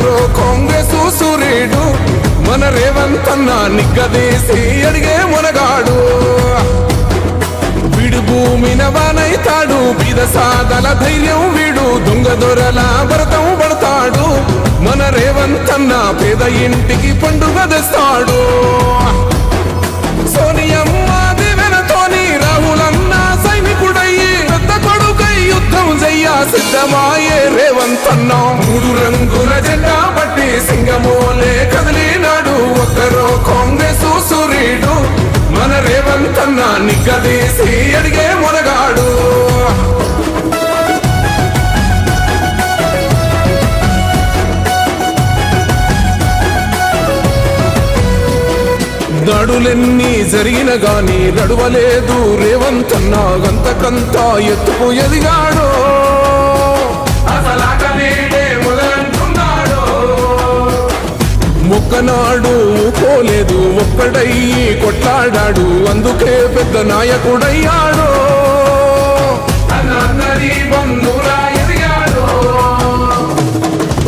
ఒక్కరో కాంగ్రెస్ సూర్యుడు మన రేవంత్ అన్న నిగ్గదీసి అడిగే మునగాడు వీడు భూమిన వానైతాడు బీద సాదల ధైర్యం వీడు దొంగ దొరల భరతం పడతాడు మన రేవంత్ అన్న పేద ఇంటికి పండుగ తెస్తాడు సోనియమ్మ దివెనతోని రాహులన్న సైనికుడయ్యి పెద్ద కొడుకై యుద్ధం చెయ్య సిద్ధమాయే రేవంత్ అన్న మూడు రంగుల జెండా పట్టి సింగమోలే కదిలినాడు ఒక్కరో కాంగ్రెస్ సూర్యుడు మన రేవంత్ అన్న నిగ్గదీసి అడిగే మునగాడు దాడులెన్ని జరిగిన గాని నడువలేదు రేవంత్ అన్న గంతకంతా ఎత్తుకు ఎదిగాడు మొక్కనాడు పోలేదు ఒక్కడయ్యి కొట్లాడాడు అందుకే పెద్ద నాయకుడయ్యాడు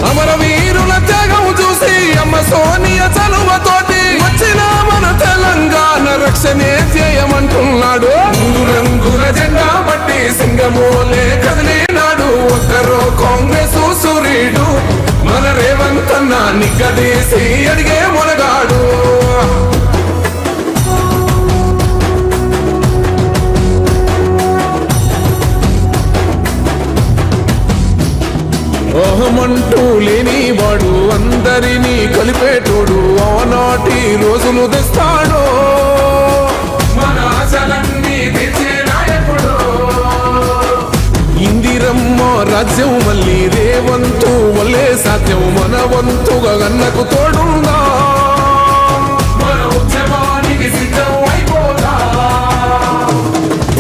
అమరవీరుల త్యాగం చూసి అమ్మ సోనియా చలువతోటి వచ్చిన మన తెలంగాణ రక్షణే చేయమంటున్నాడు మూడు రంగుల జెండా పట్టి సింగమోలే కదిలినాడు ఒక్కరో కాంగ్రెస్ సూర్యుడు మన రేవంత్ అన్న నిగ్గదీసి అడిగే మునగాడు ఓహమంటూ లేనివాడు అందరినీ కలిపేటోడు ఆనాటి రోజులు తెస్తాడు మన ఆశలన్నీ తెచ్చే నాయకుడు ఇందిరమ్మ రాజ్యం మళ్ళీ రేవంతు వల్లే సాధ్యం మన వంతుగా గన్నకు తోడుందా మన ఉద్యమానికి సిద్ధం అయిపోదా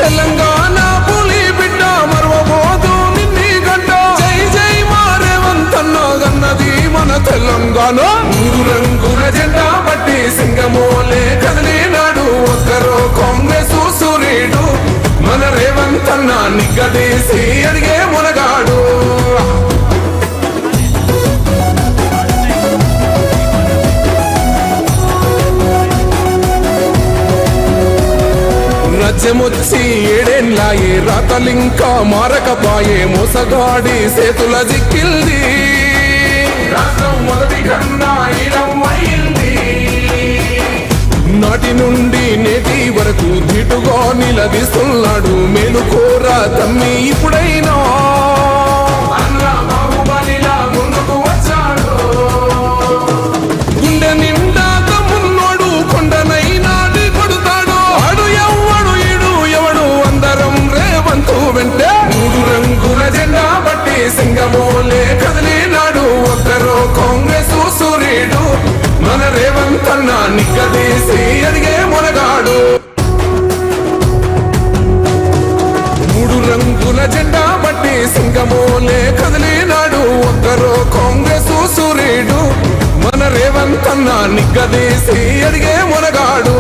తెలంగాణ పులి బిడ్డ మరవబోదు నిన్ని గడ్డ జై జై మా రేవంత్ అన్న గన్నది మన తెలంగాణ మూడు రంగుల జెండా పట్టి సింగమోలే కదిలినాడు ఒక్కరో కాంగ్రెస్ సూర్యుడు మన రేవంత్ అన్న నిగ్గదీసి అడిగే మునగాడు రాజ్యమొచ్చి ఏడేళ్ళాయే రాతలింకా మారకపాయే మోసగాడి సేతుల జిక్కిల్ది రాష్ట్రం మొదటి కన్నా ఇలమైంది నాటి నుండి నేటి వరకు ధీటుగా నిలదీస్తున్నాడు మేలుకోరా తమ్మి ఇప్పుడైనా బాహుబలిలా ముందుకు వచ్చాడు గుండె నిండా తమ్మున్నోడు కొండనైనా కొడుతాడు ఆడు ఎవడు ఈడు ఎవడు అందరం రేవంతు వెంటే మూడు రంగుల జెండా పట్టి సింగమోలే కదిలినాడు ఒక్కరో కాంగ్రెస్ సూర్యుడు మన రేవంత్ అన్న నిగ్గదీసి అడిగే మునగాడు మూడు రంగుల జెండా పట్టి సింగమోలే కదిలినాడు ఒక్కరో కాంగ్రెస్ సూర్యుడు మన రేవంత్ అన్న నిగ్గదీసి అడిగే మునగాడు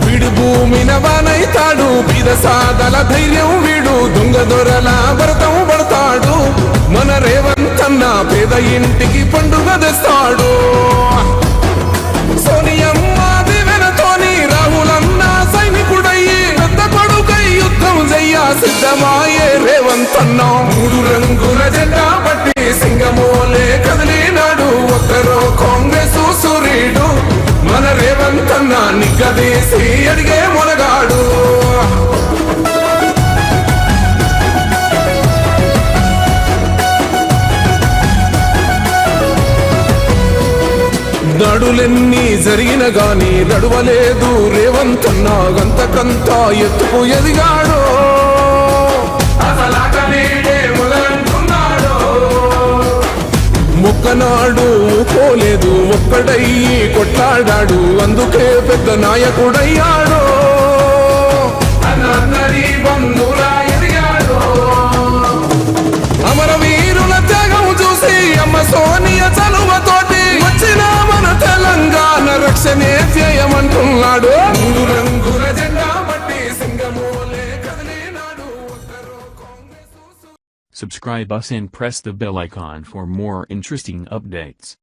వీడు భూమిన వానైతాడు బీద సాదల ధైర్యం వీడు దొంగ దొరల భరతం పడతాడు మన రేవంత్ అన్న పేద ఇంటికి పండుగ తెస్తాడు సోనియమ్మ దివెనతోని రాహులన్న సైనికుడయ్యి పెద్ద కొడుకై యుద్ధం చెయ్య సిద్ధమాయే రేవంత్ అన్న మూడు రంగుల జెండా పట్టి సింగమోలే కదిలినాడు ఒక్కరో కాంగ్రెస్ సూర్యుడు మన రేవంత్ అన్న నిగ్గదీసి అడిగే మునగాడు దాడులెన్ని జరిగిన గాని నడువలేదు రేవంత్ అన్న గంతకంతా ఎత్తుకు ఎదిగాడు మొక్కనాడు పోలేదు ఒక్కడయ్యి కొట్లాడాడు అందుకే పెద్ద నాయకుడయ్యాడు అమరవీరుల త్యాగం చూసి అమ్మ సోనియా చలువతోటి వచ్చిన మన తెలంగాణ రక్షణే చేయమంటున్నాడు మూడు రంగుల జెండా పట్టి సింగమోలే కదిలినాడు ఒక్కరో Congress Subscribe us and press the bell icon for more interesting updates.